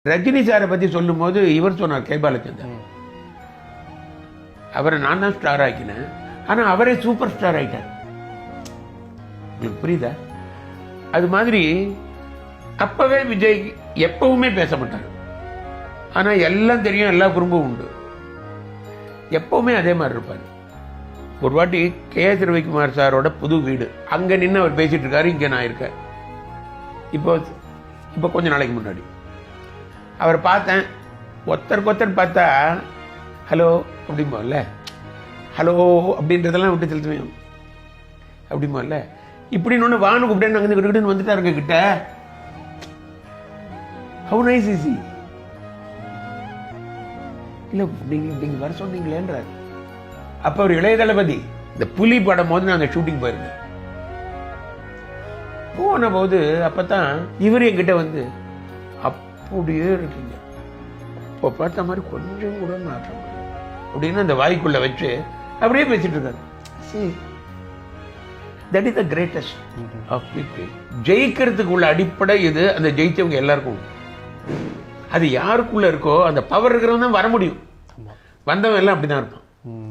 ரஜினி சாரை பத்தி சொல்லும் போது இவர் சொன்னார் கே பாலச்சந்தர், அவரை நான் தான் ஸ்டார் ஆக்கினேன், ஆனா அவரே சூப்பர் ஸ்டார் ஆயிட்டார். உங்களுக்கு புரியுதா? அது மாதிரி அப்பவே விஜய் எப்பவுமே பேச மாட்டார், ஆனா எல்லாம் தெரியும், எல்லா குடும்பமும் உண்டு, எப்பவுமே அதே மாதிரி இருப்பார். ஒரு வாட்டி கே.எஸ். ரவிக்குமார் சாரோட புது வீடு, அங்க நின்று அவர் பேசிட்டு இருக்காரு, இங்க நான் இருக்கேன். இப்போ கொஞ்ச நாளைக்கு முன்னாடி அவரை பார்த்தேன். ஒருத்தர் பார்த்தா ஹலோ அப்படிம்போம்ல, ஹலோ அப்படின்றதெல்லாம் விட்டு செலுத்துவேன் அப்படிம்போம்ல, இப்படின்னு ஒன்று வானு கூப்பிட்டேன், அங்கே கிட்ட வந்துட்டாருங்க கிட்ட. How nice is he? இல்ல நீங்க வர சொன்னீங்களேன்றார். அப்ப ஒரு இளைய தளபதி இந்த புலி படம் போது நான் அந்த ஷூட்டிங் போயிருந்தேன். போன போது அப்பதான் இவர் என்கிட்ட வந்து, அப்படியே இருக்கீங்க, இப்போ பார்த்த மாதிரி கொஞ்சம் கூட மாற்றம் அப்படின்னு அந்த வாய்க்குள்ள வச்சு அப்படியே பேசிட்டு இருக்காரு. That is the greatest of people. ஜெயிக்கிறதுக்கு உள்ள அடிப்படை இது. அந்த ஜெயிச்சவங்க எல்லாருக்கும் அது யாருக்குள்ள இருக்கோ அந்த பவர் இருக்கிறவங்க தான் வர முடியும். வந்தவன் எல்லாம் அப்படிதான் இருப்பான்.